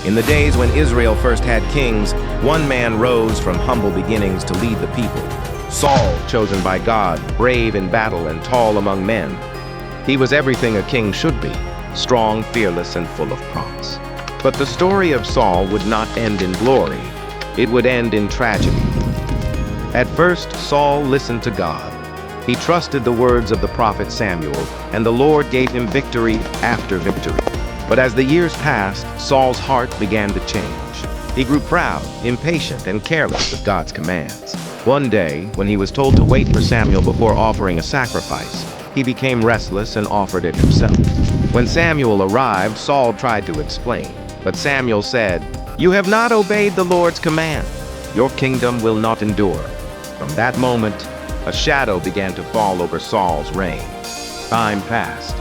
In the days when Israel first had kings, one man rose from humble beginnings to lead the people. Saul, chosen by God, brave in battle and tall among men. He was everything a king should be, strong, fearless, and full of promise. But the story of Saul would not end in glory. It would end in tragedy. At first, Saul listened to God. He trusted the words of the prophet Samuel, and the Lord gave him victory after victory. But as the years passed, Saul's heart began to change. He grew proud, impatient, and careless with God's commands. One day, when he was told to wait for Samuel before offering a sacrifice, he became restless and offered it himself. When Samuel arrived, Saul tried to explain, but Samuel said, "You have not obeyed the Lord's command. Your kingdom will not endure." From that moment, a shadow began to fall over Saul's reign. Time passed,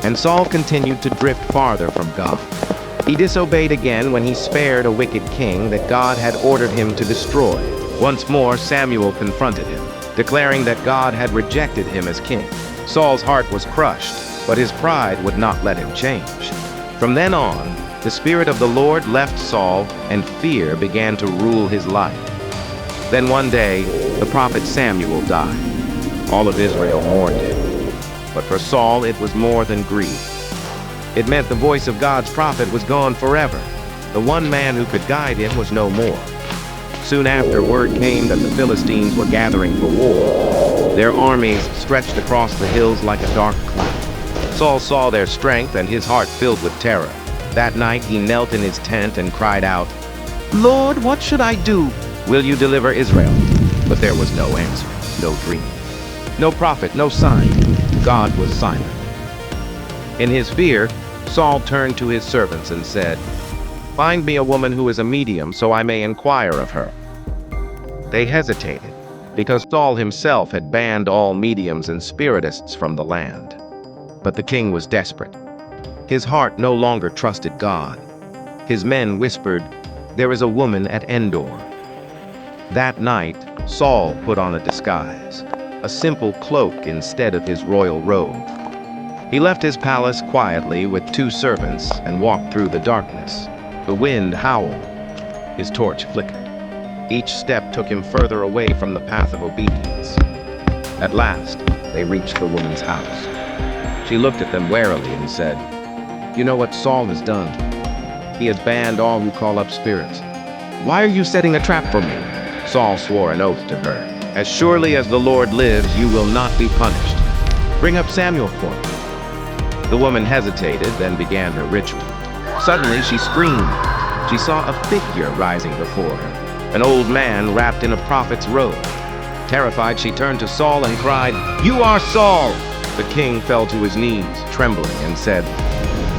and Saul continued to drift farther from God. He disobeyed again when he spared a wicked king that God had ordered him to destroy. Once more, Samuel confronted him, declaring that God had rejected him as king. Saul's heart was crushed, but his pride would not let him change. From then on, the Spirit of the Lord left Saul, and fear began to rule his life. Then one day, the prophet Samuel died. All of Israel mourned him. But for Saul, it was more than grief. It meant the voice of God's prophet was gone forever. The one man who could guide him was no more. Soon after, word came that the Philistines were gathering for war. Their armies stretched across the hills like a dark cloud. Saul saw their strength, and his heart filled with terror. That night, he knelt in his tent and cried out, "Lord, what should I do? Will you deliver Israel?" But there was no answer, no dream, no prophet, no sign. God was silent. In his fear, Saul turned to his servants and said, "Find me a woman who is a medium so I may inquire of her." They hesitated, because Saul himself had banned all mediums and spiritists from the land. But the king was desperate. His heart no longer trusted God. His men whispered, "There is a woman at Endor." That night, Saul put on a disguise, a simple cloak instead of his royal robe. He left his palace quietly with 2 servants and walked through the darkness. The wind howled. His torch flickered. Each step took him further away from the path of obedience. At last, they reached the woman's house. She looked at them warily and said, "You know what Saul has done? He has banned all who call up spirits. Why are you setting a trap for me?" Saul swore an oath to her. "As surely as the Lord lives, you will not be punished. Bring up Samuel for me." The woman hesitated, then began her ritual. Suddenly, she screamed. She saw a figure rising before her, an old man wrapped in a prophet's robe. Terrified, she turned to Saul and cried, "You are Saul!" The king fell to his knees, trembling, and said,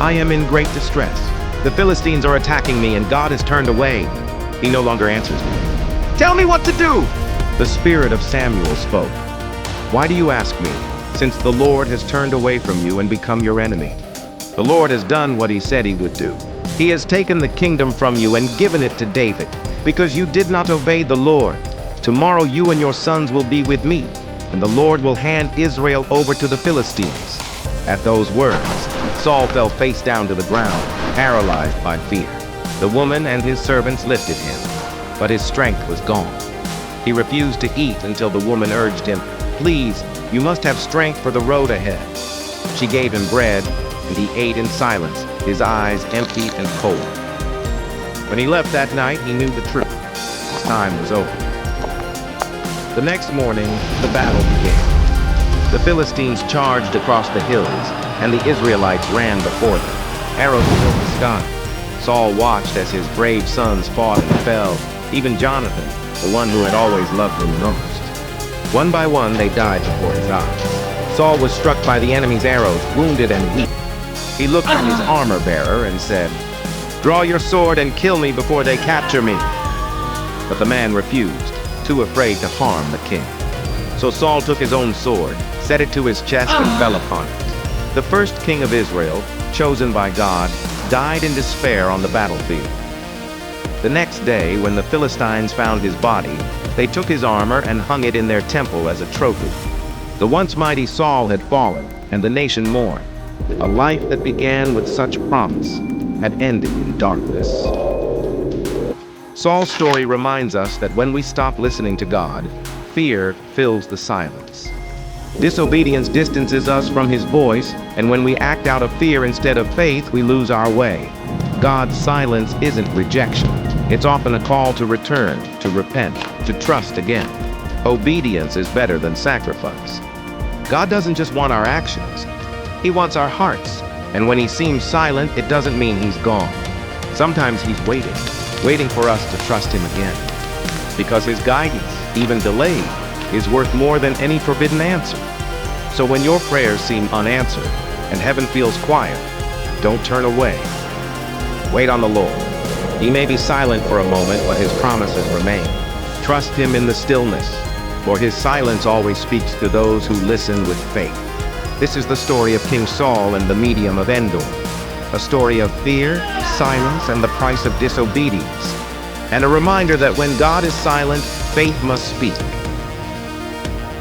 "I am in great distress. The Philistines are attacking me, and God has turned away. He no longer answers me. Tell me what to do!" The spirit of Samuel spoke. "Why do you ask me, since the Lord has turned away from you and become your enemy? The Lord has done what he said he would do. He has taken the kingdom from you and given it to David, because you did not obey the Lord. Tomorrow you and your sons will be with me, and the Lord will hand Israel over to the Philistines." At those words, Saul fell face down to the ground, paralyzed by fear. The woman and his servants lifted him, but his strength was gone. He refused to eat until the woman urged him, "Please, you must have strength for the road ahead." She gave him bread, and he ate in silence, his eyes empty and cold. When he left that night, he knew the truth. His time was over. The next morning, the battle began. The Philistines charged across the hills, and the Israelites ran before them. Arrows filled the sky. Saul watched as his brave sons fought and fell, even Jonathan, the one who had always loved him most. One by one, they died before his eyes. Saul was struck by the enemy's arrows, wounded and weak. He looked at his armor-bearer and said, "Draw your sword and kill me before they capture me." But the man refused, too afraid to harm the king. So Saul took his own sword, set it to his chest, and fell upon it. The first king of Israel, chosen by God, died in despair on the battlefield. The next day, when the Philistines found his body, they took his armor and hung it in their temple as a trophy. The once mighty Saul had fallen, and the nation mourned. A life that began with such promise had ended in darkness. Saul's story reminds us that when we stop listening to God, fear fills the silence. Disobedience distances us from His voice, and when we act out of fear instead of faith, we lose our way. God's silence isn't rejection. It's often a call to return, to repent, to trust again. Obedience is better than sacrifice. God doesn't just want our actions, He wants our hearts. And when He seems silent, it doesn't mean He's gone. Sometimes He's waiting for us to trust Him again. Because His guidance, even delayed, is worth more than any forbidden answer. So when your prayers seem unanswered and heaven feels quiet, don't turn away. Wait on the Lord. He may be silent for a moment, but His promises remain. Trust Him in the stillness, for His silence always speaks to those who listen with faith. This is the story of King Saul and the medium of Endor, a story of fear, silence, and the price of disobedience, and a reminder that when God is silent, faith must speak.